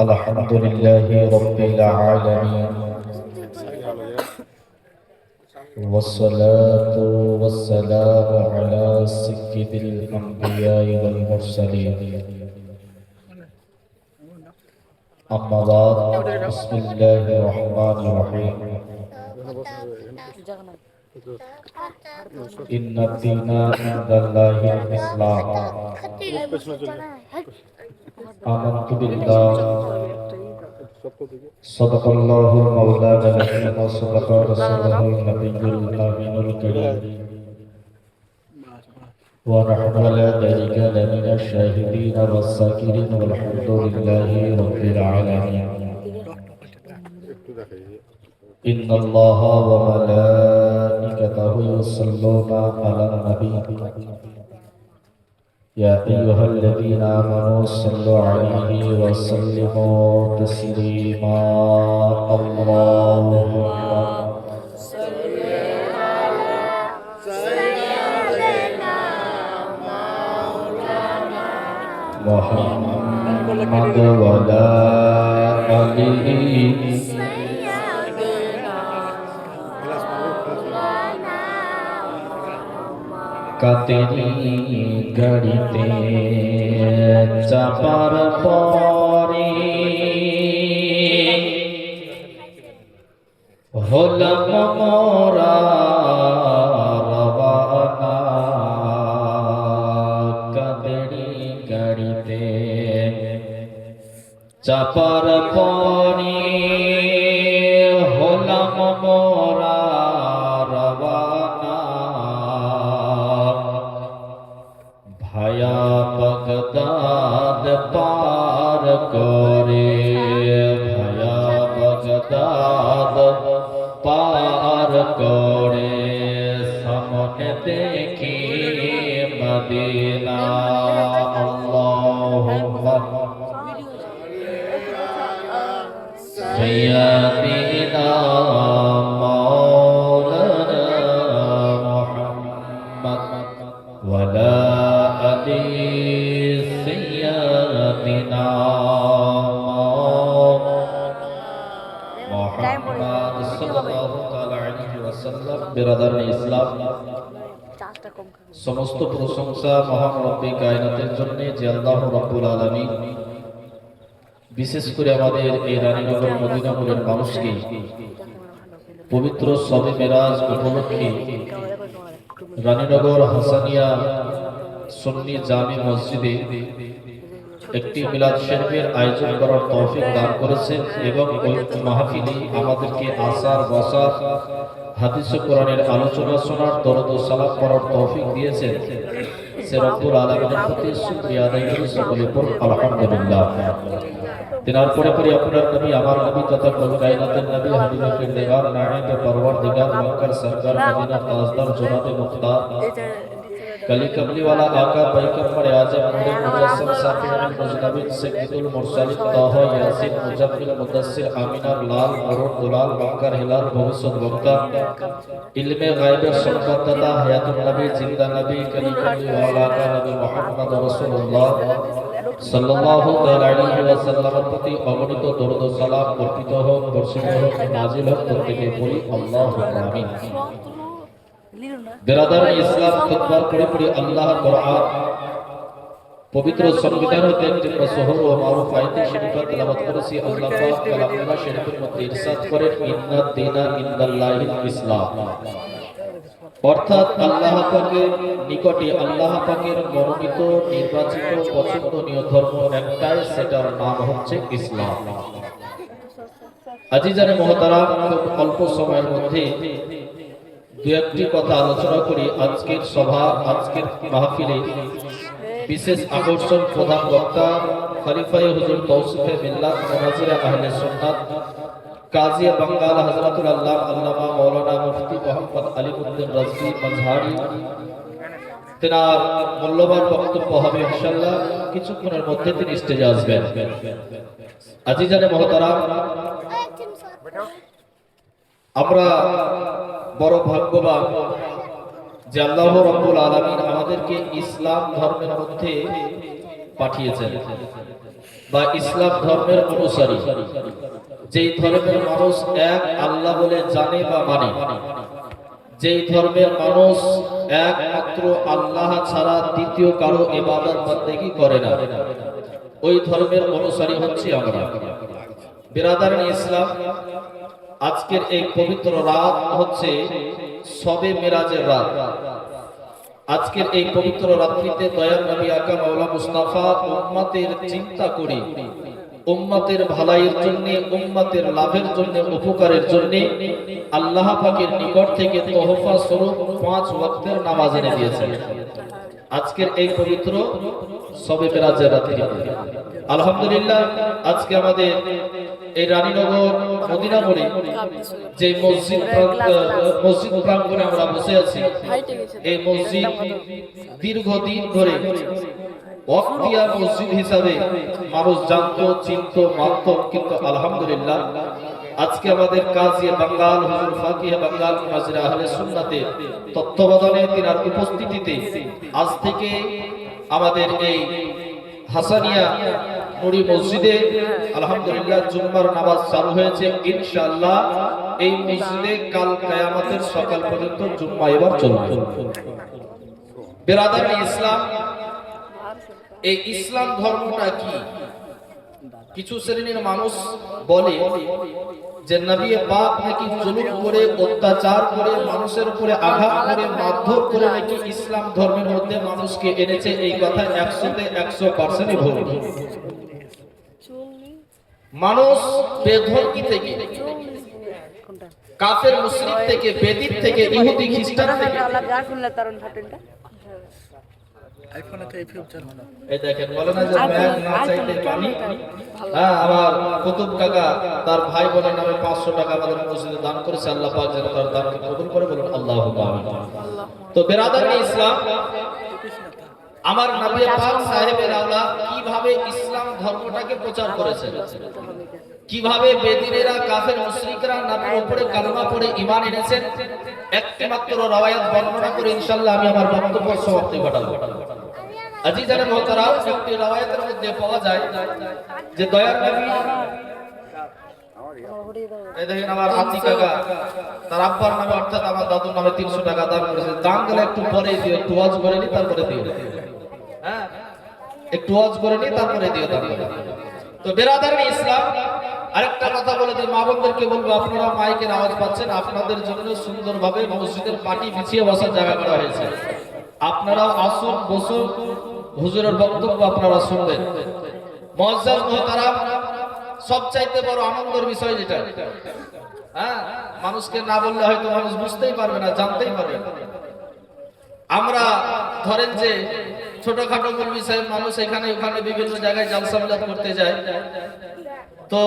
الحمد لله رب العالمين والصلاة والسلام على سيد الأنبياء والمرسلين أما بعد بسم الله الرحمن الرحيم إن الدين عند الله الإسلام آمنت بالله صدق الله المولانا العظيم وصدق رسوله النبي الأمين الكريم ونحن على ذلك لمن الشاهدين والذاكرين والحمد لله رب العالمين إن الله وملائكته يصلون على النبي يا أيها الذين آمنوا صلوا عليه وسلموا تسليما اللهم صل على سيدنا مولانا محمد وعلى آله কাতেরি গাড়িতে চাপার পরে হলাম মোরা রবানা কাতেরি গাড়িতে চাপার পরে হলাম মোরা ভায়া বাগদাদ পার করে ভায়া বাগদাদ পার করে সামনে দেখি মদিনা আল্লাহুম্মা সাইয়্যিদিনা মাওলানা মুহাম্মদ ওয়ালা سيدنا محمد صلى الله عليه وسلم برادر ইসলাম সমস্ত প্রশংসা মহান রব্বে কায়নাতের জন্য যে আল্লাহ রাব্বুল আলামিন বিশেষ করে আমাদের এই রানীনগর মদিনাপুরের মানুষকে পবিত্র শবে মেরাজ উপলক্ষে রানীনগর হাসানিয়া সুন্নি জামি মসজিদে একটি মিলাদ শরীফের আয়োজন করার তৌফিক দান করেছেন এবং ওই মাহফিলে আমাদেরকে আসার বসার হাদিস ও কোরআনের আলোচনা শোনার দরুদ ও সালাম পড়ার তৌফিক দিয়েছেন সে রব্বুল আলামিনের প্রতি শুকরিয়া আদায় করি সকলে পড়ুন আলহামদুলিল্লাহ। তিনার পরে পরে আপনার নবী আমার নবী তথা কুল কায়নাতের নবী হাবিবুল দেগার নায়েবে পরওয়ারদিগার মক্কার সরকার মদিনা তাজদার জনাবে মুখতার कली कमली वाला आका पैगंबर आजम नूरे मुजस्सम साफिउल मुजनबिन सय्यदुल मुरसलिन ताहा यासीन मुजम्मिल मुदस्सिर आमिना लाल मरुद दुलाल बंकर हिलाल भविष्य वक्ता इल्मे गायब सुन्नतदा हयातुन नबी जिंदा नबी कली कमली वाला आका नबी मुहम्मद रसूलुल्लाह सल्लल्लाहु अलैहि वसल्लम प्रति अगणित दरूद ও সালাম অর্পিত হোক বর্ষিত হোক নাজিল হোক প্রত্যেকে বলি আল্লাহুম্মা আমিন। बिरादर इस्लाम खुतबा पढ़े पढ़े अल्लाह कुरान पवित्र संविधान হতে একটি প্রসহর ও মারুফ আয়াতে শরীফা তেলাওয়াত করেছি। আল্লাহ পাক কালামুল্লাহ শরীফের মধ্যে ইরশাদ করেন ইন্নাদ দীনা ইনদাল্লাহিল ইসলাম, অর্থাৎ আল্লাহ পাকের নিকটে আল্লাহ পাকের মনোনীত নির্বাচিত পছন্দনীয় ধর্ম একটাই, সেটার নাম হচ্ছে ইসলাম। আজিজানে মুহতারাম, খুব অল্প সময়ের মধ্যে দু একটি কথা আলোচনা করি। আজকের সভা আজকের মাহফিলে বিশেষ আকর্ষণ প্রধান বক্তা খলিফায়ে হুজুর তৌসিফে মিল্লাত মুনাজিরে আহলে সুন্নাত কাজী বাঙ্গাল হযরতুল আল্লাহ আল্লামা মাওলানা মুফতি মোহাম্মদ আলিউদ্দিন রাজভী মাজহারি, তেনার মূল্যবান বক্তব্য হবে ইনশাআল্লাহ। কিছুক্ষণের মধ্যে তিনি স্টেজে আসবেন। আজিজানে মুহতারাম, আমরা বড় ভাগ্যবান যে আল্লাহ রাব্বুল আলামিন আমাদেরকে ইসলাম ধর্মের মধ্যে পাঠিয়েছেন। বা ইসলাম ধর্মের অনুসারী, যেই ধর্মের মানুষ এক আল্লাহ বলে জানে বা মানে, যেই ধর্মের মানুষ একমাত্র আল্লাহ ছাড়া দ্বিতীয় কারো ইবাদত বন্দেগী করে না, ওই ধর্মের অনুসারী হচ্ছে আমরা। বিরাদারান ইসলাম, আজকের এই পবিত্র রাত হচ্ছে শবে মেরাজের রাত। আজকের এই পবিত্র রাত্রিতে দয়ার নবী আকরাম মাওলা মুস্তাফা উম্মতের চিন্তা করে, উম্মতের ভালাইয়ের জন্য, উম্মতের লাভের জন্য, উপকারের জন্য আল্লাহ পাকের নিকট থেকে তোহফা স্বরূপ 5 ওয়াক্তের নামাজ এনে দিয়েছেন। আজকের এই পবিত্র শবে মেরাজের রাত্রিতে আলহামদুলিল্লাহ, আজকে আমাদের এই রানীনগর মদিনা মোড়ে যে মসজিদ প্রাঙ্গণে আমরা বসে আছি, এই মসজিদ দীর্ঘদিন ধরে ওয়াক্তিয়া মসজিদ হিসাবে মানুষ জানতো, চিনত, মানত, কিন্তু আলহামদুলিল্লাহ আজকে আমাদের কাজী বাঙ্গাল হুজুর ফাকিহ বাঙ্গাল মুনাজির আহলে সুন্নাতের তত্ত্বাবধানে, তিনার উপস্থিতিতে আজ থেকে আমাদের এই হাসানিয়া নুরি মসজিদে আলহামদুলিল্লাহ জুম্মার নামাজ চালু হয়েছে। ইনশাআল্লাহ এই মসজিদে কাল কিয়ামতের সকাল পর্যন্ত জুম্মা এবার চলবে। বিরাদার ইসলাম, এই ইসলাম ধর্মটা কি? কিছু শ্রেণীর মানুষ বলে যে নবী পাক নাকি জুলুম করে, অত্যাচার করে, মানুষের উপরে আঘাত করে, মারধর করে নাকি ইসলাম ধর্মের মধ্যে মানুষকে এনেছে। এই কথা 100-তে 100% ভুল। মানুষ বেধর্মী থেকে, কাফের মুশরিক থেকে, বেদিত থেকে, ইহুদি খ্রিস্টান থেকে, এই দেখেন বলে না যে ব্যাগ না চাইতে পানি। হ্যাঁ, আমার কুতুব কাকা তার ভাই বোনের নামে 500 টাকা আমাদের মসজিদে দান করেছে। আল্লাহ পাক যেন তার দানকে কবুল করে, বলুন আল্লাহুম্মা আমিন। তো বিরাদার ইসলাম, আমার নবী পাক সাহেবের আওলাদ কিভাবে ইসলাম ধর্মটাকে প্রচার করেছেন, কিভাবে বেদিনেরা, কাফের মুশরিকরা নবীর উপরে কালেমা পড়ে ঈমান এনেছেন, একটি মাত্র রওয়ায়াত বর্ণনা করে ইনশাআল্লাহ আমি আমার বক্তব্য সমাপ্তি ঘটাবো। আজিজানে মুহতারাম, একটি রওয়ায়াতের মধ্যে পাওয়া যায় যে দয়ার নবী, এই দেখেন আমার আতি কাকা তার আব্বার নামে অর্থাৎ আমার দাদুর নামে 300 টাকা দান করেছে। দান গেলে একটু পরে দিও, একটু ওয়াজ করে নি তারপরে দিও। হ্যাঁ, একটু ওয়াজ করে নি তারপরে দিও। তো বিরাদারান ইসলাম, আরেকটা কথা বলে দিই, মা বোনদেরকে বলবো, আপনারা মাইকের আওয়াজ পাচ্ছেন, আপনাদের জন্য সুন্দরভাবে মসজিদের পাটি বিছিয়ে বসার জায়গা করা হয়েছে। আপনারাও আসুন, বসুন, হুজুরের বক্তব্য আপনারা শুনবেন। মুআজ্জাজ মুহতারাম, সবচাইতে বড় আনন্দের বিষয় যেটা, হ্যাঁ, মানুষকে না বললে হয়তো মানুষ বুঝতেই পারবে না, জানতেই পারবে না। আমরা ধরেন যে ছোটখাটো মৌলভী সাহেব মানুষ এখানে ওখানে বিভিন্ন জায়গায় জালসা মিলাদ করতে যায়, তো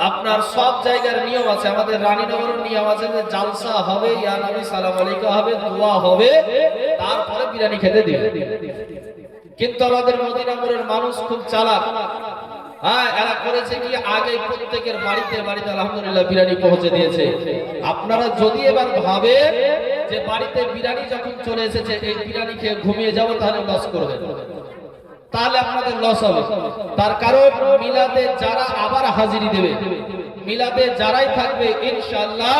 আপনার সব জায়গার নিয়ম আছে, আমাদের রানীনগরের নিয়ম আছে যে জালসা হবে, ইয়া নবী সালাম আলাইকা হবে, দোয়া হবে, তারপরে বিরিয়ানি খেতে দিবে। কিন্তু আমাদের মদিনাপুরের মানুষ খুব চালাক। হ্যাঁ, এরা করেছে কি, আগে প্রত্যেকের বাড়িতে বাড়িতে আলহামদুলিল্লাহ বিরিয়ানি পৌঁছে দিয়েছে। আপনারা যদি এবার ভাবে যে বাড়িতে বিরিয়ানি যখন চলে এসেছে এই বিরিয়ানি খেয়ে ঘুমিয়ে যাবো, তাহলে লস করবে, তাহলে আপনাদের লস হবে। তার কারণ মিলাদে যারা আবার হাজিরি দেবে, মিলাদে যারাই থাকবে ইনশাআল্লাহ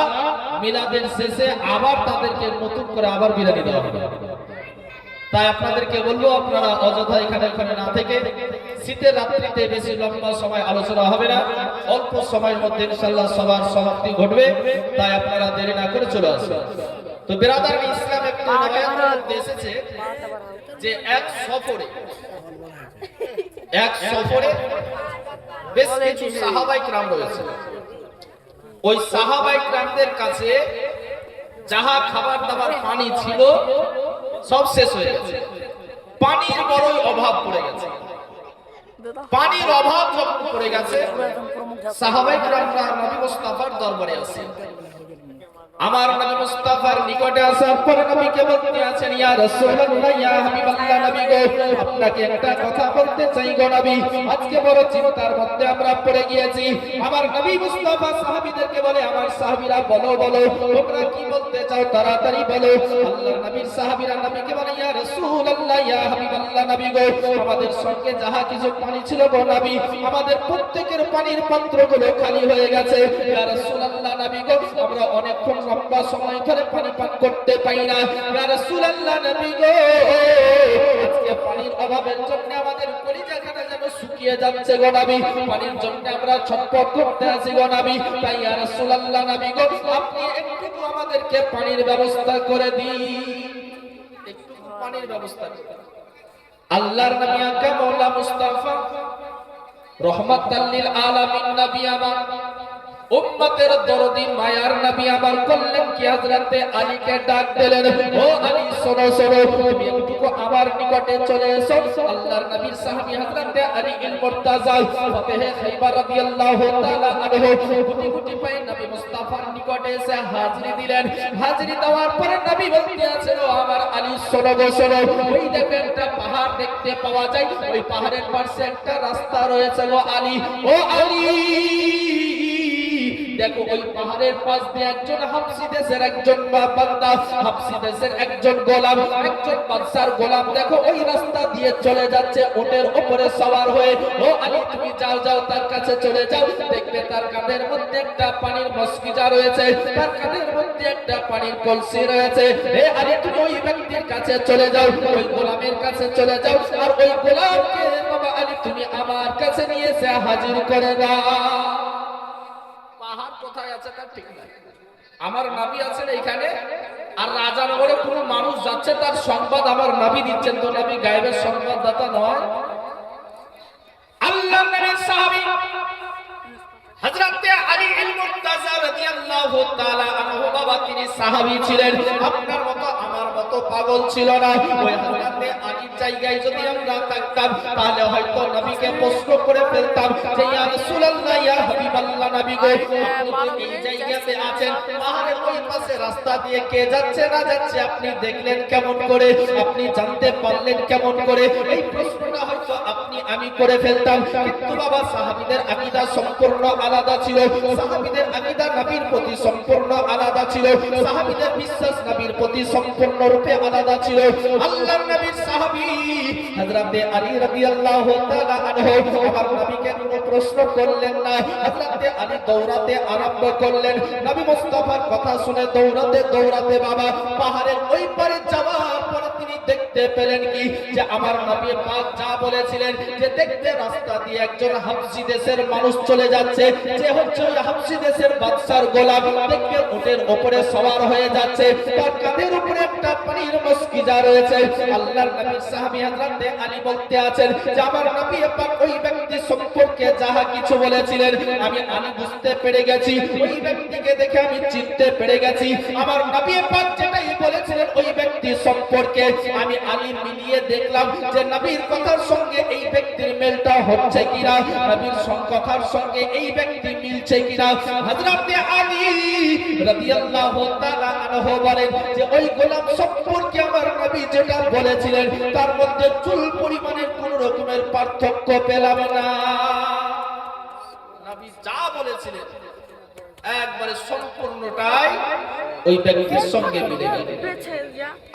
মিলাদের শেষে আবার তাদেরকে নতুন করে আবার বিরিয়ানি দেওয়া হবে। তাই আপনাদেরকে বলবো, আপনারা অযথা এখানে ওখানে না থেকে, শীতের রাত্রিতে বেশি লম্বা সময় আলোচনা হবে না, অল্প সময়ের মধ্যে ইনশাআল্লাহ সবার সমাপ্তি ঘটবে। তাই আপনারা দেরি না করে চলে আসুন। তো বিরাদার ইসলাম একটা রওয়ায়াতের মধ্যে এসেছে যে এক সফরে বেশ কিছু সাহাবায়ে কিরাম রয়েছে। ওই সাহাবায়ে কিরামদের কাছে যাহা খাবার দাবার পানি ছিল সব শেষ হয়ে গেছে, পানির বড়ই অভাব পড়ে গেছে। পানির অভাব যখন পড়ে গেছে, সাহাবায়ে কিরামরা নবী মুস্তাফার দরবারে আসেন। আমার নবী মুস্তাফার নিকটে আসার পরে নবীকে বলতে আছেন, ইয়া রাসূলুল্লাহ, ইয়া হাবিবাল্লাহ, নবী গো, আপনাকে একটা কথা বলতে চাই গো নবী। আজকে বড় চিন্তার মধ্যে আমরা পড়ে গিয়েছি। আমার নবী মুস্তাফা সাহাবীদেরকে বলে, আমার সাহাবীরা বলো বলো, তোমরা কি বলতে চাও তাড়াতাড়ি বলো। আল্লাহর নবীর সাহাবীরা নবীকে বলে, ইয়া রাসূলুল্লাহ, ইয়া হাবিবাল্লাহ, নবী গো, আমাদের সঙ্গে যাহা কিছু পানি ছিল গো নবী, আমাদের প্রত্যেকের পানির পাত্রগুলো খালি হয়ে গেছে। ইয়া রাসূলুল্লাহ, নবী গো, আমরা অনেকক্ষণ লম্বা সময় ধরে পানি পান করতে পাই না। ইয়া রাসূলুল্লাহ, নবী গো, আজকে পানির অভাবের জন্য আমাদের কলিজাখানা যেন শুকিয়ে যাচ্ছে গো নবী, পানির জন্য আমরা ছটফট করতে আছি গো নবী। তাই ইয়া রাসূলুল্লাহ, নবী গো, আপনি একটু আমাদেরকে পানির ব্যবস্থা করে দিন, একটু পানির ব্যবস্থা করুন। আল্লাহর নবী আকা মাওলা মুস্তাফা রহমাতাল লিল আলামিন নবী আমার, উম্মতের দরদি মায়ার নবী আমার করলেন কি, হযরতে আলীকে ডাক দিলেন, ও আলী শোনো শোনো, তুমি একটু আমার নিকটে চলে এসো। আল্লাহর নবীর সাহাবী হযরতে আলী ইল মুরতাজা ফতেহে খাইবার রাদিয়াল্লাহু তাআলা আনহু গুটি গুটি পায়ে নবী মুস্তাফার নিকটে এসে হাজিরি দিলেন। হাজিরি দেওয়ার পরে নবী বলতে আছেন, ও আমার আলী শোনো গো শোনো, ওই দেখো একটা পাহাড় দেখতে পাওয়া যায়, ওই পাহাড়ের পাশে একটা রাস্তা রয়েছে গো আলী, ও আলী দেখো ওই পাহাড়ের পাশ দিয়ে একজন হাবশী দেশের একজন বান্দা, হাবশী দেশের একজন গোলাম, একজন বাদশার গোলাম দেখো ওই রাস্তা দিয়ে চলে যাচ্ছে উটের উপরে সওয়ার হয়ে। ও আলী তুমি যাও যাও, তার কাছে চলে যাও, দেখবে তার কাঁধের মধ্যে একটা পানির মস্কিজা রয়েছে, তার কাঁধের মধ্যে একটা পানির কলসি রয়েছে। হে আলী তুমি ওই ব্যক্তির কাছে চলে যাও, ওই গোলামের কাছে চলে যাও, আর ওই গোলামকে বাবা আলী তুমি আমার কাছে নিয়ে এসে হাজির করে দাও। পাহাড় কোথায় আছে তার ঠিক নাই, আমার নবী আছেন এইখানে, আর রাজানগরে কোনো মানুষ যাচ্ছে তার সংবাদ আমার নবী দিচ্ছেন, তো নবী গায়েবের সংবাদদাতা নয়। আল্লাহর নবীর সাহাবী হযরতে আলী ইল মুরতাজা রাদিয়াল্লাহু তাআলা আনহু বাবা তিনি সাহাবী ছিলেন, আপনার মতো আমার মতো পাগল ছিল না। ওই হযরতে আলীর জায়গায় যদি আমরা থাকতাম তাহলে হয়তো নবীকে প্রশ্ন করে ফেলতাম যে ইয়া রাসূলুল্লাহ, ইয়া হাবিবাল্লাহ, নবী গো, আপনি এই জায়গাতে আছেন, পাহাড়ের ওই পাশে রাস্তা দিয়ে কে যাচ্ছে না যাচ্ছে আপনি দেখলেন কেমন করে, আপনি জানতে পারলেন কেমন করে, এই প্রশ্নটা হয়তো আপনি আমি করে ফেলতাম। কিন্তু বাবা সাহাবীদের আকীদা সম্পূর্ণ আলাদা ছিল, সাহাবীদের আকীদা নবীর প্রতি সম্পূর্ণ আলাদা ছিল, সাহাবীদের বিশ্বাস নবীর প্রতি সম্পূর্ণ রূপে আলাদা ছিল। আল্লাহর নবীর সাহাবী হযরতে আলী রাদিয়াল্লাহু তাআলা আনহু আমার নবীকে কোনো প্রশ্ন করলেন না, হযরতে আলী দৌড়াতে আরম্ভ করলেন, নবী মুস্তাফার কথা শুনে দৌড়াতে দৌড়াতে বাবা পাহাড়ের ওই পারে যাওয়ার পরে তিনি দেখতে পেলেন কি, যে আমার নবী পাক যা বলেছিলেন যে দেখতে রাস্তা দিয়ে একজন হাবশী দেশের মানুষ চলে যাচ্ছে, যে হচ্ছে ওই হাবশী দেশের বাদশার গোলাম, দেখবে উটের উপরে সওয়ার হয়ে যাচ্ছে, তার কাঁধের উপরে একটা পানির মস্কিজা রয়েছে। আল্লাহর নবীর সাহাবী হযরতে আলী বলতে আছেন যে আমার নবী পাক ওই ব্যক্তি সম্পর্কে যাহা কিছু বলেছিলেন আমি আলী বুঝতে পেরে গেছি, ওই ব্যক্তিকে দেখে আমি চিনতে পেরে গেছি, আমার নবী পাক যেটাই বলেছিলেন ওই ব্যক্তি সম্পর্কে আমি আলী মিলিয়ে দেখলাম যে নবীর কথার সঙ্গে এই ব্যক্তির মেলটা হচ্ছে কিনা, নবীর কথার সঙ্গে এই ব্যক্তি মিলছে কিনা। হযরতে আলী রাদিয়াল্লাহু তাআলা আনহু বলেন যে ওই গোলাম সম্পর্কে আমার নবী যেটা বলেছিলেন তার মধ্যে চুল পরিমাণের কোন রকমের পার্থক্য পেলাম না, নবী যা বলেছিলেন একবারে সম্পূর্ণটাই ওই ব্যক্তির সঙ্গে মিলে গেল।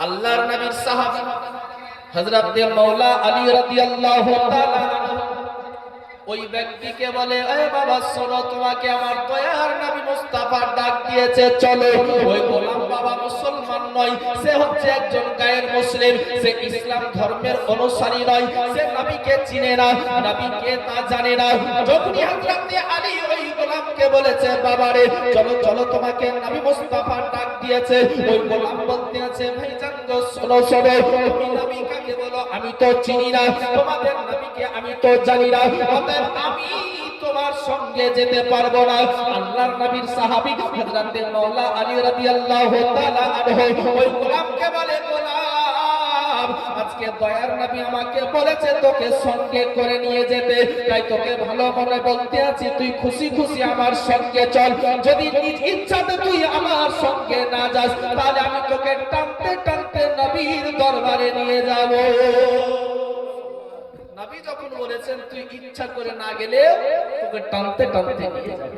আল্লাহর নবীর সাহাবী হযরতে মাওলা আলী রাদিয়াল্লাহু তাআলা ওই ব্যক্তিকে বলে, এ বাবা শোনো, তোমাকে আমার দয়ার নবী মুস্তাফা ডাক দিয়েছে, চলো। ওই গোলাম বাবা মুসলমান নয়, সে হচ্ছে একজন গায়ের মুসলিম, সে ইসলাম ধর্মের অনুসারী নয়, সে নবীকে চিনে না, নবীকে তা জানে না। যখনই হযরতে আলী ওই গোলামকে বলেছে, বাবারে চলো চলো, তোমাকে নবী মুস্তাফা ডাক দিয়েছে, ওই গোলাম বলতে আছে, ভাইজান গো শোনো শোনো, তুমি নবী কাকে বলো আমি তো চিনি না, তোমাদের নবীকে আমি তো জানি না, আমি তোমার সঙ্গে যেতে পারবো না। আল্লাহর নবীর সাহাবী হযরতে মাওলা আলী রাদিয়াল্লাহু তাআলা আনহু ওই গোলামকে বলে, গোলাম আজকে আজকে দয়ার নবী আমাকে বলেছে তোকে সঙ্গে করে নিয়ে যেতে, তাই তোকে ভালো মনে বলতে আছি তুই খুশি খুশি আমার সঙ্গে চল। যদি নিজ ইচ্ছাতে তুই আমার সঙ্গে না যাস তাহলে আমি তোকে টানতে টানতে নবীর দরবারে নিয়ে যাব। নবী যখন বলেছেন তুই ইচ্ছা করে না গেলে তোকে টানতে টানতে নিয়ে যাব।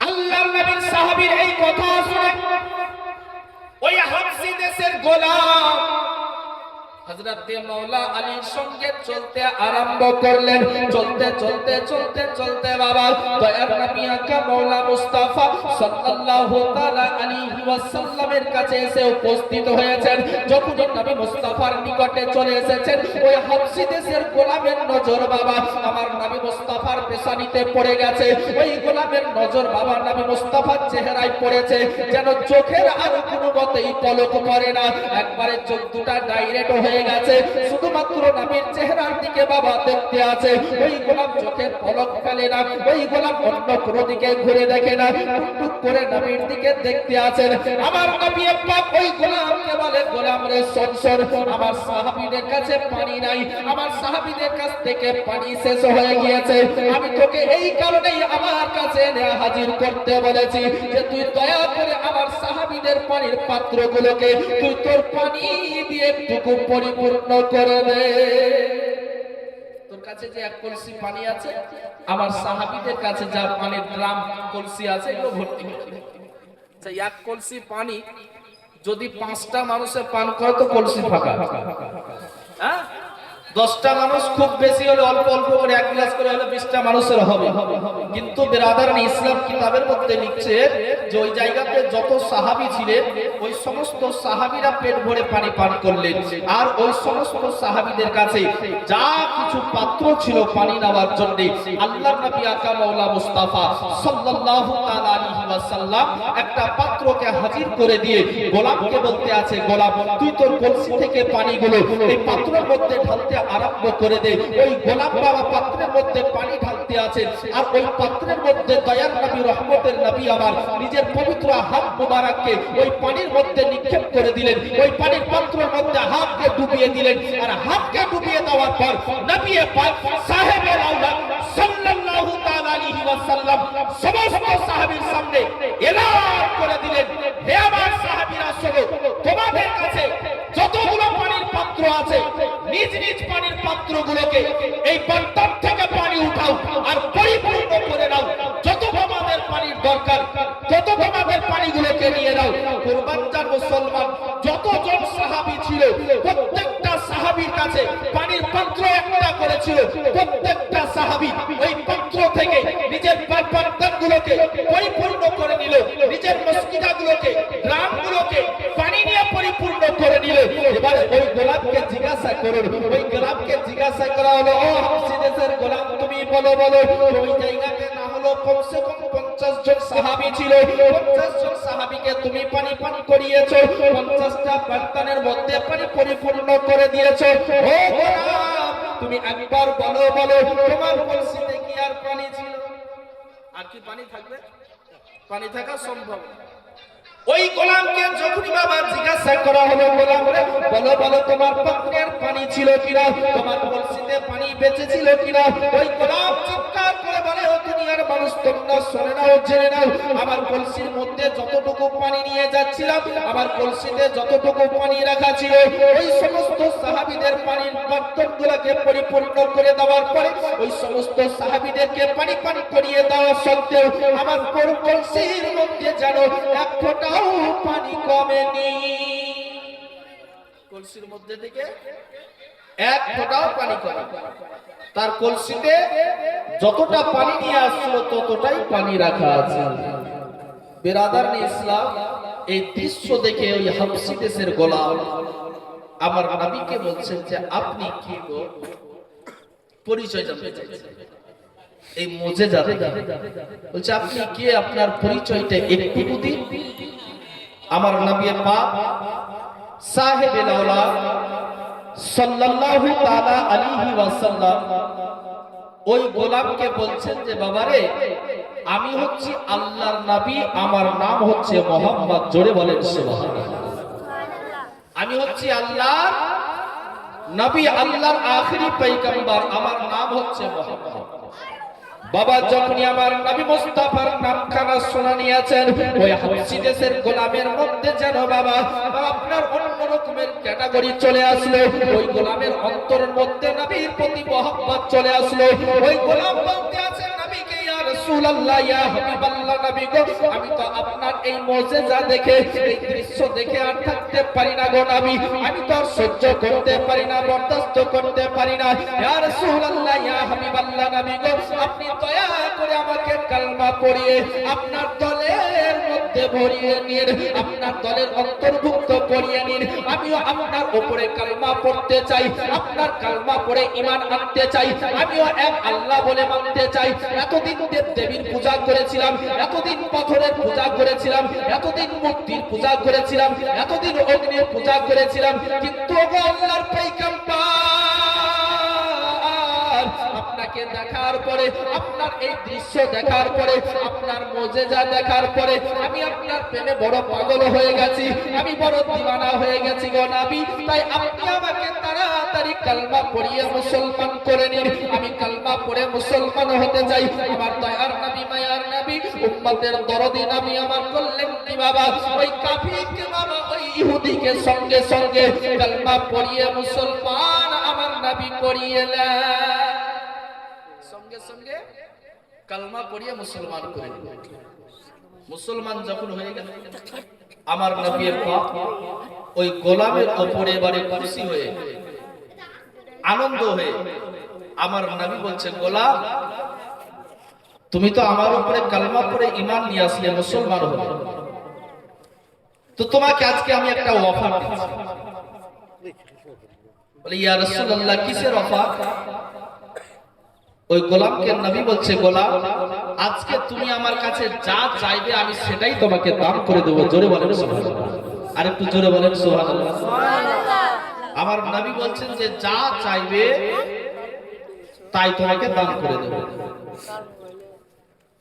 আল্লাহর নবীর সাহাবীর এই কথা শুনে ওই হাবশী দেশের গোলাম হযরত মাওলা আলীর সঙ্গে চলতে আরম্ভ করলেন। চলতে চলতে চলতে চলতে বাবা দয়ার নবী আকা মাওলা মুস্তাফা সাল্লাল্লাহু তাআলা আলাইহি ওয়াসাল্লামের কাছে এসে উপস্থিত হয়েছেন। যখন নবী মুস্তাফার নিকটে চলে এসেছেন ওই হাবশী দেশের গোলামের নজর বাবা আমার নবী মুস্তাফার পেশানিতে পড়ে গেছে। ওই গোলামের নজর বাবা নবী মুস্তাফার চেহারায় পড়েছে, যেন চোখের আর কোনো মতেই পলক পড়ে না, একবারে চোখ দুটা ডাইরেক্ট হয়ে গেছে, শুধুমাত্র নবীর চেহারার দিকে বাবা দেখতে আছে। ওই গোলাম চোখের পলক ফেলে না, ওই গোলাম অন্য কোনো দিকে ঘুরে দেখে না, টুকটুক করে নবীর দিকে দেখতে আছেন। আমার নবী পাক ওই গোলামকে বলে গোলাম রে শোন শোন, আমার সাহাবীদের কাছে পানি নাই, আমার সাহাবীদের কাছ থেকে পানি শেষ হয়ে গিয়েছে, আমি তোকে এই কারণেই আমার কাছে হাজির করতে বলেছি যে তুই দয়া করে আমার সাহাবীদের পানির পাত্রগুলোকে তুই তোর পানি দিয়ে একটু পরিপূর্ণ করে দে। তোর কাছে যে এক কলসি পানি আছে আমার সাহাবীদের কাছে যা পানির ড্রাম কলসি আছে এগুলো ভর্তি করে দে। আচ্ছা এক কলসি পানি যদি 5টা মানুষে পান করে তো কলসি ফাঁকা, হ্যাঁ 10টা মানুষ খুব বেশি হলে অল্প অল্প করে এক গ্লাস করে হলে 20টা মানুষের হবে। কিন্তু বিরাদারান ইসলাম কিতাবের মধ্যে লিখছে যে ওই জায়গাতে যত সাহাবী ছিলেন ওই সমস্ত সাহাবীরা পেট ভরে পানি পান করলেন, আর ওই সমস্ত সাহাবীদের কাছে যা কিছু পাত্র ছিল পানি নেওয়ার জন্য আল্লাহর নবী আকা মাওলা মুস্তাফা সাল্লাল্লাহু তাআলা আলাইহি ওয়াসাল্লাম একটা পাত্রকে হাজির করে দিয়ে গোলামকে বলতে আছে গোলাম তুই তোর কলসি থেকে পানিগুলো এই পাত্রের মধ্যে ঢালতে আরম্ভ করে দে। ওই গোলাম বাবা পাত্রের মধ্যে পানি ঢালতে আছেন, আর ওই পাত্রের মধ্যে দয়ার নবী রহমতের নবী আমার নিজের পবিত্র হাত মুবারককে ওই পানির মধ্যে নিক্ষেপ করে দিলেন। ওই পানির পাত্রের মধ্যে হাতকে ডুবিয়ে দিলেন, আর হাতকে ডুবিয়ে দেওয়ার পর নবী পাক সাহেবে আওলাদ সাল্লাল্লাহু তাআলা আলাইহি ওয়াসাল্লাম সমস্ত সাহাবীর সামনে এলান করে দিলেন হে আমার সাহাবীরা শোনো, তোমাদের কাছে যতগুলো পানির পাত্র আছে নিজ নিজ পানির পাত্রগুলোকে এই বর্তন থেকে পানি উঠাও আর পরিপূর্ণ করে নাও, যত তোমাদের পানির দরকার তত তোমাদের পানিগুলোকে নিয়ে নাও। কুরবানজান মুসলমান যতজন সাহাবী ছিল প্রত্যেকটা সাহাবীর কাছে পানির পাত্র একটা করে ছিল, প্রত্যেকটা সাহাবী ওই পাত্র থেকে নিজের পাত্রগুলোকে পরিপূর্ণ করে নিল, নিজের মসজিদগুলোকে গ্রামগুলোকে পানি নিয়ে পরিপূর্ণ করে নিল। এবারে ওই গোলামকে জিজ্ঞাসা করুন, ওই গোলামকে জিজ্ঞাসা করা হলো ও হাবশী দেশের গোলাম তুমি বলো বলো ওই জায়গাতে না হলো কমসে কম 50 জন সাহাবী ছিল, 50 জন সাহাবীকে তুমি পানি পান করিয়েছো, 50টা বর্তনের মধ্যে পানি পরিপূর্ণ করে দিয়েছো। ও গোলাম তুমি একবার বলো বলো তোমার কলসিতে কি আর পানি ছিল? আর কি পানি থাকবে? পানি থাকা সম্ভব না। ওই গোলামকে যখনই বাবা জিজ্ঞাসা করা হলো গোলাম রে বলো বলো তোমার পাত্রের পানি ছিল কিনা, তোমার কলসিতে পানি বেঁচে ছিল কিনা, ওই গোলাম চিৎকার করে বলে ও দুনিয়ার মানুষ তোমরা শুনে নাও জেনে নাও আমার কলসির মধ্যে যতটুকু পানি নিয়ে যাচ্ছিলাম আমার কলসিতে যতটুকু পানি রাখা ছিল ওই সমস্ত সাহাবীদের পানির পাত্রগুলোকে পরিপূর্ণ করে দেওয়ার পরে ওই সমস্ত সাহাবীদেরকে পানি পান করিয়ে দেওয়া সত্ত্বেও আমার কলসির মধ্যে যেন এক ফোঁটা পানি কমেনি, কলসির মধ্যে থেকে এক ফোঁটাও পানি কমে, তার কলসিতে যতটা পানি নিয়ে আসছিল ততটাই পানি রাখা আছে। বিরাদার ইসলাম এই দৃশ্য দেখে ওই হাবশী দেশের গোলাম আমার নবীকে বলছেন যে আপনি কি গো পরিচয় জানতে চাইছেন, এই মুজিজা বলছে আপনি কে, আপনার পরিচয়টা একটু দিন। আমার নবী পাক সাহেবে আওলাদ সাল্লাল্লাহু তাআলা আলাইহি ওয়াসাল্লাম ওই গোলামকে বলছেন যে বাবারে আমি হচ্ছি আল্লাহর নবী, আমার নাম হচ্ছে মুহাম্মদ, জোরে বলেন সুবহানাল্লাহ। আমি হচ্ছি আল্লাহর নবী আল্লাহর আখেরি পয়গম্বর, আমার নাম হচ্ছে মুহাম্মদ। বাবা যখনই আমার নবী মুস্তাফার নামখানা শোনা নিয়েছেন, ওই হাবশী দেশের গোলামের মধ্যে যেন বাবা আপনার অন্য রকমের ক্যাটাগরি চলে আসলো। ওই গোলামের অন্তরের মধ্যে নবীর প্রতি মহব্বত চলে আসলো। ওই গোলাম বলতে আছে নবীকে, ইয়া রাসূলুল্লাহ, ইয়া হাবিবাল্লাহ, নবী গো, আমি তো আপনার এই মুজিজা দেখে, এই দৃশ্য দেখে আর থাকতে পারি না গো নবী, আমি তো আর সহ্য করতে পারি না, বরদাস্ত করতে পারি না। ইয়া রাসূলুল্লাহ, ইয়া হাবিবাল্লাহ, নবী গো, আপনি দয়া করে আমাকে কালমা পড়িয়ে আপনার দলের মধ্যে ভরিয়ে নিন, আপনার দলের অন্তর্ভুক্ত করিয়ে নিন। আমিও আপনার উপরে কালমা পড়তে চাই, আপনার কালমা পড়ে ঈমান আনতে চাই, আমিও এক আল্লাহ বলে মানতে চাই। এতদিন দেব দেবীর পূজা করেছিলাম, এতদিন পাথরের পূজা করেছিলাম, এতদিন মূর্তির পূজা করেছিলাম, এতদিন অগ্নির পূজা করেছিলাম, কিন্তু ওগো আল্লাহর পয়গম্বর, আপনাকে দেখার পরে, আপনার এই দৃশ্য দেখার পরে, আপনার মুজিজা দেখার পরে আমি আপনার প্রেমে বড় পাগল হয়ে গেছি, আমি বড় দিওয়ানা হয়ে গেছি গো নবী। তাই আপনি আমাকে তাড়াতাড়ি কালমা পড়িয়ে মুসলমান করে নিন, আমি কালমা পড়ে মুসলমান হতে চাই। আমার দয়ার নবী, মায়ার নবী, উম্মতের দরদি নবী আমার করলেন কি বাবা, ওই কাফিরকে বাবা, ওই ইহুদিকে সঙ্গে সঙ্গে কালমা পড়িয়ে মুসলমান আমার নবী করিয়েলেন, সঙ্গে সঙ্গে কালমা পড়িয়ে মুসলমান করে দিলেন। মুসলমান যখন হয়ে গেল, আমার নবী পাক ওই গোলামের উপরে এবারে খুশি হয়ে, আনন্দ হয়ে আমার নবী বলছে, গোলাম তুমি তো আমার উপরে কালমা পড়ে ঈমান নিয়ে আসলে, মুসলমান হলে, তো তোমাকে আজকে আমি একটা অফার দিচ্ছি। বলে, ইয়া রাসূলুল্লাহ, কিসের অফার? ওই গোলামকে নবী বলছে, গোলাম আজকে তুমি আমার কাছে যা চাইবে আমি সেটাই তোমাকে দান করে দেবো। জোরে বলেন সুবহানাল্লাহ, আর একটু জোরে বলেন সুবহানাল্লাহ। আমার নবী বলছেন যে যা চাইবে তাই তোমাকে দান করে দেবো।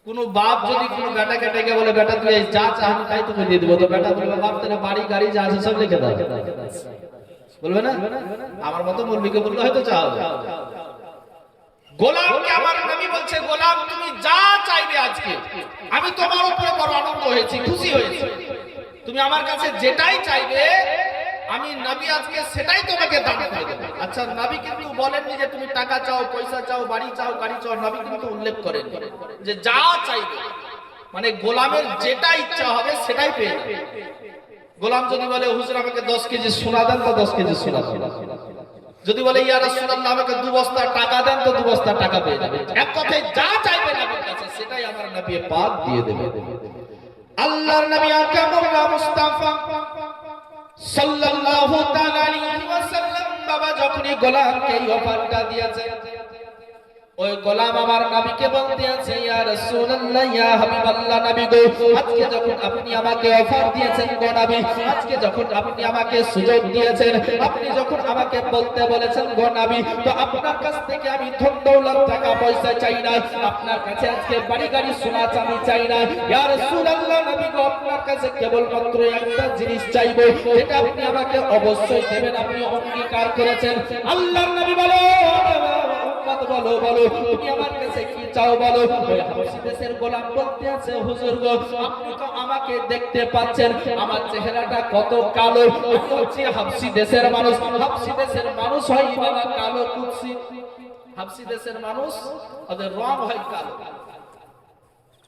কোন বাপ যদি কোন বেটা কেটে বলে, বেটা তুই যা চাইবি তাই তোকে দিয়ে দেবো, তো বেটা বলবে, বাপ তেরা বাড়ি গাড়ি যা আছে সব লিখে দাও, বলবে না? আমার মতো মৌলবীকে বললে হয়তো চাও। গোলামকে আমার নবী বলছে, গোলাম তুমি যা চাইবে আজকে আমি তোমার উপরে বড় আনন্দ হয়েছি, খুশি হয়েছি, তুমি আমার কাছে যেটাই চাইবে আমি নবী আজকে সেটাই তোমাকে দান করে দেব। আচ্ছা, নবী কিন্তু বলেননি যে তুমি টাকা চাও, পয়সা চাও, বাড়ি চাও, গাড়ি চাও, নবী কিন্তু উল্লেখ করেন যে যা চাইবে, মানে গোলামের যেটা ইচ্ছা হবে সেটাই পেয়ে যাবে। গোলাম যদি বলে, হুজুর আমাকে 10 কেজি সোনা দেন, তো 10 কেজি সোনা দেন। যদি বলে, ইয়া রাসূলুল্লাহ আমাকে 2 বস্তা টাকা দেন, তো 2 বস্তা টাকা পেয়ে যাবে। এক কথায় যা চাইবে নবীর কাছে সেটাই আমার নবী পাক দিয়ে দেবে। আল্লাহর নবী আকরামুল্লাহ মুস্তাফা সাল্লাল্লাহু তাআলা আলাইহি ওয়াসাল্লাম বাবা যখনই গোলামকে এই অফারটা দিয়েছে, ওই গোলাম আমার নবীকে বলতে আছে, ইয়া রাসূলুল্লাহ, ইয়া হাবিবাল্লাহ, নবী গো, আজকে যখন আপনি আমাকে অফার দিয়েছেন গো নবী, আজকে যখন আপনি আমাকে সুযোগ দিয়েছেন, আপনি যখন আমাকে বলতে বলেছেন গো নবী, তো আপনার কাছ থেকে আমি ধন দৌলত টাকা পয়সা চাই না, আপনার কাছে আজকে বাড়ি গাড়ি সোনা চাঁদি চাই না। ইয়া রাসূলুল্লাহ, নবী গো, আপনার কাছে কেবলমাত্র একটা জিনিস চাইবো, যেটা আপনি আমাকে অবশ্যই দেবেন, আপনি অঙ্গীকার করেছেন। আল্লাহর নবী বলো, বলো বলো তুমি আমার কাছে কি চাও বলো। ওই হাবশী দেশের গোলাম বলতে আছে, হুজুর গো, আপনি তো আমাকে দেখতে পাচ্ছেন, আমার চেহারাটা কত কালো, হচ্ছে হাবশী দেশের মানুষ, হাবশী দেশের মানুষ হয় বাবা কালো কুৎসিত, হাবশী দেশের মানুষ ওদের রং হয় কালো,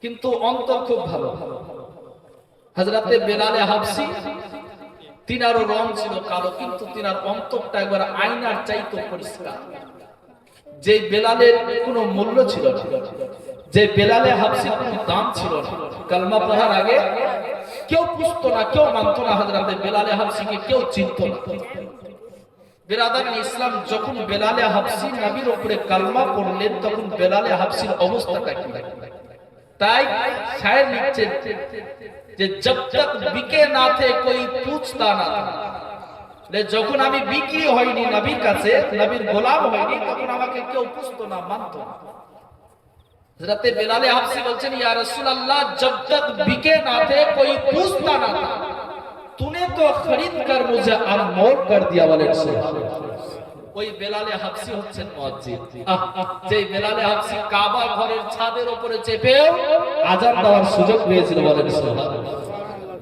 কিন্তু অন্তর খুব ভালো। হযরতে বেলালে হাবশী তিনারও রং ছিল কালো, কিন্তু তিনার অন্তরটা একবার আয়নার চাইতে পরিষ্কার। যে বেলালের কোনো মূল্য ছিল না, যে বেলালে হাবশীর কোনো দাম ছিল না, কালমা পড়ার আগে কেউ পুছতো না, কেউ মানতো না, হযরতে বেলালে হাবশীকে কেউ চিনতো না। বিরাদার ইসলাম, যখন বেলালে হাবশী নবীর উপরে কালমা পড়লেন, তখন বেলালে হাবশীর অবস্থাটা কি? তাই শায়ের লিখছে যে জব তক বিকে না থে কোই পুছতা না থা, যখন আমি বিক্রি হয়নি নবীর কাছে, নবীর গোলাম হয়নি, তখন আমাকে কেউ পুছতো না, মানতো না। হযরতে বেলালে হাবশী বলছেন, ইয়া রাসূলুল্লাহ, জব তক বিকে না থে কোই পুছতা না থা, तूने तो खरीद कर मुझे अनमोल कर दिया। বলেন ওই বেলালে হাবসি হচ্ছেন মুয়াজ্জিন। যে বেলালে হাবসি কাবা ঘরের ছাদের উপরে চেপেও আযান দেওয়ার সুযোগ পেয়েছিল, বলেন সুবহানাল্লাহ।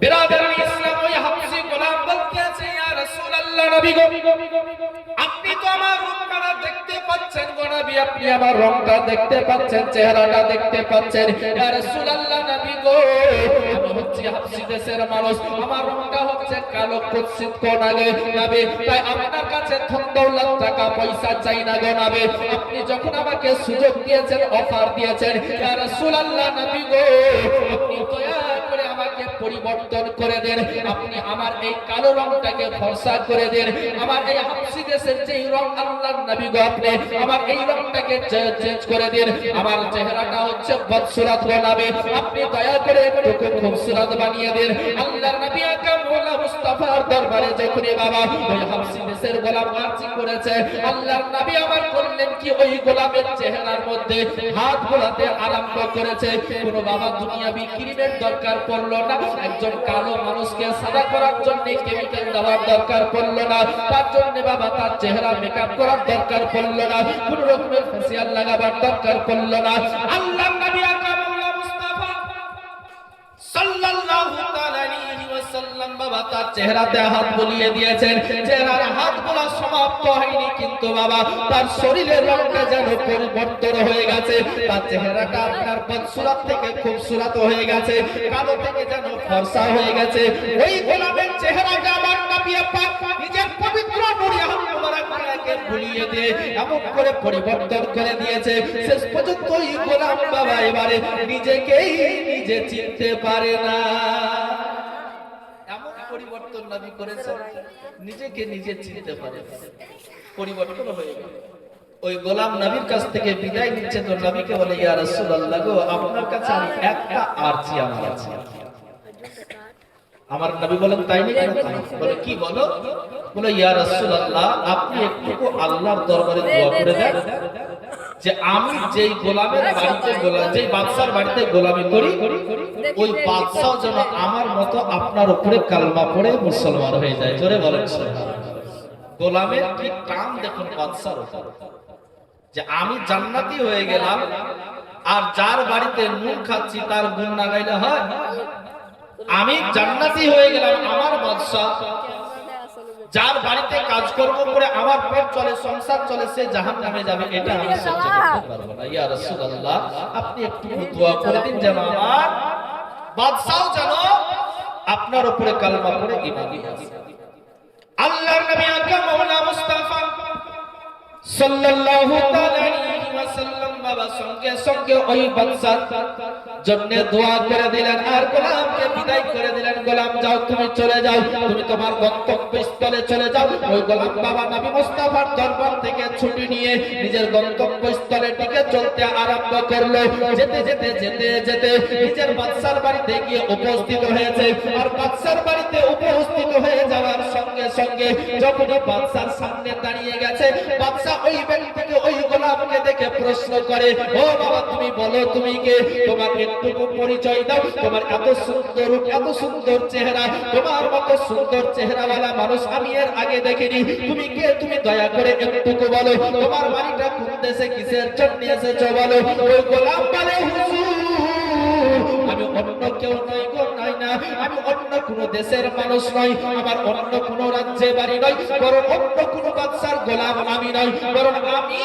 বিরাদরান ইসলাম, ওই হাবসি গোলাম বলতেছে, ইয়া রাসূলুল্লাহ, নবী গো, আপনি তো আমার রূপটা দেখতে পাচ্ছেন গো নবী, আপনি আমার রংটা দেখতে পাচ্ছেন, চেহারাটা দেখতে পাচ্ছেন। ইয়া রাসূলুল্লাহ, নবী গো, আমি হচ্ছি হাবসি দেশের মানুষ, আমার রংটা হচ্ছে কালো কুৎসিত কোনাগে নবী, তাই আপনার কাছে ধন দৌলত টাকা পয়সা চাই না গো নবী। আপনি যখন আমাকে সুযোগ দিয়েছেন, অফার দিয়েছেন, ইয়া রাসূলুল্লাহ, নবী গো, আপনি দয়া করে আমাকে পরিবর্তন করে দেন, আপনি আমার এই কালো রংটাকে ফর্সা করে দেন, আমার এই হাবসি দেশের যেই রং আল্লাহর নবী গো, আপনি আমার এই রংটাকে চেঞ্জ করে দেন, আমার চেহারাটা হচ্ছে বদসুরত গো নবী, আপনি দয়া করে একটু খুবসুরত বানিয়ে দেন। আল্লাহর নবী আকরাম মওলা মুস্তাফার দরবারে যখন বাবা ওই হাবসি দেশের গোলাম আরজি করেছে, আল্লাহর নবী আমার করলেন কি, ওই গোলামের চেহারার মধ্যে হাত বোলাতে আরম্ভ করেছে। কোন বাবা দুনিয়াবি ক্রিমের দরকার পড়লো না, একজন কালো মানুষকে সাদা করার জন্য কেমিক্যাল দেওয়ার দরকার পড়লো না, তার জন্য বাবা তার চেহারা মেকআপ করার দরকার পড়লো না, কোন রকমের ফেসিয়াল লাগাবার দরকার পড়লো না। আল্লাহর নবী আকরাম মুস্তাফা সাল্লাল্লাহু তাআলা আলাইহি ওয়াসাল্লাম বাবা তার চেহারাতে হাত বুলিয়ে দিয়েছেন। চেহারার হাত বোলা সমাপ্ত হয়নি, কিন্তু বাবা তার শরীরের রংটা যেন পরিবর্তন হয়ে গেছে, তার চেহারাটা আপনার বদসুরত থেকে খুবসুরত হয়ে গেছে, কালো থেকে যেন ফর্সা হয়ে গেছে। ওই গোলামের চেহারাটা আমার নবী পাক নিজের পবিত্র নূরে হাত মোবারককে বুলিয়ে দিয়ে এমন করে পরিবর্তন করে দিয়েছে, শেষ পর্যন্ত ওই গোলাম বাবা এবারে নিজেকেই নিজে চিনতে পারে না। এমন পরিবর্তন নবী করেছেন, নিজেকে নিজে চিনতে পারে না, পরিবর্তন হয়ে গেল। ওই গোলাম নবীর কাছ থেকে বিদায় নিচ্ছে, তো নবীকে বলে, ইয়া রাসূলুল্লাহ গো, আপনার কাছে আমি একটা আরজি আমার আছে। আমার নবী বলেন, তাই নাকি? বলে, কি বলো? বলে, ইয়া রাসূলুল্লাহ, আপনি একটু আল্লাহর দরবারে দোয়া করে দেন যে আমি যেই গোলামের বাড়িতে যেই বাদশার বাড়িতে গোলামি করি, ওই বাদশাও যেন আমার মতো আপনার উপরে কালমা পড়ে মুসলমান হয়ে যায়। জোরে বলেন সুবহানাল্লাহ। গোলামের কি টান দেখুন বাদশার উপর, যে আমি জান্নাতি হয়ে গেলাম, আর যার বাড়িতে নুন খাচ্ছি তার গুণ না গাইলে হয়? আমি জান্নাতি হয়ে গেলাম, আমার বাদশা, যার বাড়িতে কাজকর্ম করে আমার পেট চলে, সংসার চলে, সে জাহান্নামে যাবে, এটা আমি সহ্য করতে পারবো না। ইয়া রাসূলুল্লাহ, আপনি একটু দোয়া করে দিন যেন আমার বাদশাও যেন আপনার উপরে কালমা পড়ে ঈমান আনে। আল্লাহর নবী আকরাম মওলা মুস্তাফা সাল্লাল্লাহু তাআলা আলাইহি ওয়াসাল্লাম বাবা সঙ্গে সঙ্গে ওই বাদশার জন্য দোয়া করে দিলেন, আর গোলামকে বিদায় করে দিলেন। গোলাম, যাও, তুমি চলে যাও, তুমি তোমার গন্তব্যস্থলে চলে যাও। ওই গোলাম বাবা নবী মুস্তাফার দরবার থেকে ছুটি নিয়ে নিজের গন্তব্যস্থলের দিকে চলতে আরম্ভ করলো। যেতে যেতে যেতে যেতে নিজের বাদশার বাড়িতে গিয়ে উপস্থিত হয়েছে, আর বাদশার বাড়িতে উপস্থিত হয়ে যাওয়ার সঙ্গে সঙ্গে যখন বাদশার সামনে দাঁড়িয়ে গেছে, বাদশা ওই ব্যক্তিকে, ওই গোলামকে দেখে প্রশ্ন করে, ও বাবা, তুমি বলো তুমি কে? তোমার একটু পরিচয় দাও, তোমার এত সুন্দর রূপ, এত সুন্দর চেহারা, তোমার মতো সুন্দর চেহারাওয়ালা মানুষ আমি এর আগে দেখিনি, তুমি কে? তুমি দয়া করে একটু বলো, তোমার বাড়িটা কোন দেশে, কিসের জন্য এসেছো বলো। ওই গোলাম বলে, হুজুর, আমি অন্য কেউ নই গো, নই না, আমি অন্য কোন দেশের মানুষ নই, আমার অন্য কোন রাজ্যে বাড়ি নয়, বরং অন্য কোন বাদশার গোলাম আমি নই, বরং আমি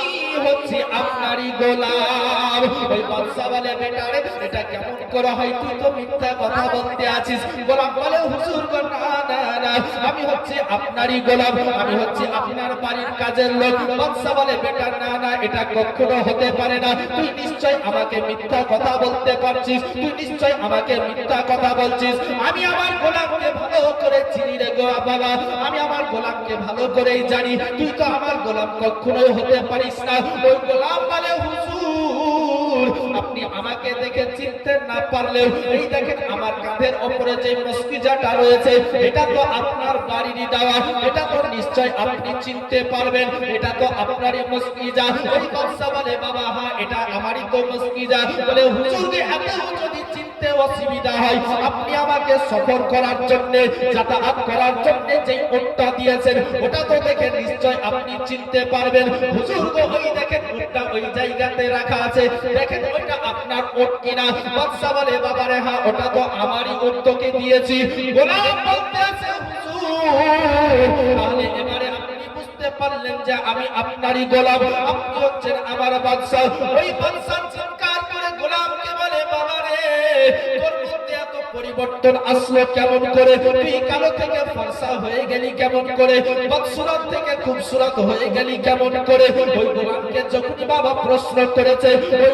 হচ্ছি আপনারই গোলাম। ওই বাদশা বলে, বেটারে, এটা কেমন করে হয়? তুই তো মিথ্যা কথা বলতে আছিস। গোলাম বলে, হুজুর গো, না না না, আমি হচ্ছি আপনারই গোলাম, আমি হচ্ছি আপনার বাড়ির কাজের লোক। বাদশা বলে, বেটা, না না, এটা কখনো হতে পারে না, তুই নিশ্চয় আমাকে মিথ্যা কথা বলতে পারছিস, তুই নিশ্চয় আমাকে মিথ্যা কথা বলছিস। আমি আমার গোলামকে ভালো করে চিনি রে গো বাবা, আমি আমার গোলামকে ভালো করেই জানি, তুই তো আমার গোলাম কখনোই হতে পারিস না। ওই গোলাম বলে, হুজুর, আপনি আমাকে দেখে চিনতে না পারলেও এই দেখেন আমার কাঁধের উপরে যে মস্কিজাটা রয়েছে, এটা তো আপনার বাড়িরই দেওয়া, এটা তো নিশ্চয় আপনি চিনতে পারবেন, এটা তো আপনারই মস্কিজা। ওই বাদশা বলে, বাবা, হ্যাঁ, এটা আমারই তো মস্কিজা। বলে, হুজুরকে এত যদি চিনতে চিনতে অসুবিধা হয়, আপনি আমাকে সফর করার জন্য, যাতায়াত করার জন্য যে উটটা দিয়েছেন ওটা তো দেখে নিশ্চয় আপনি চিনতে পারবেন। হুজুর গো, ওই দেখেন উটটা ওই জায়গাতে রাখা আছে, দেখেন ওইটা আপনার উট কিনা? বাদশা বলে, বাবারে হ্যাঁ, ওটা তো আমারই উট, তোকে দিয়েছি। গোলাম বলতেছে, হুজুর তাহলে এবারে আপনি বুঝতে পারলেন যে আমি আপনারই গোলাম, আপনি হচ্ছেন আমার বাদশা। ওই বাদশা চিৎকার করে গোলামকে বলে, বাবারে তোর মধ্যে এত পরিবর্তন আসলো কেমন করে? তুই কালো থেকে ফর্সা হয়ে গেলি কেমন করে? বদসুরত থেকে খুবসুরত হয়ে গেলি কেমন করে? ওই গোলামকে যখনই বাবা প্রশ্ন করেছে, ওই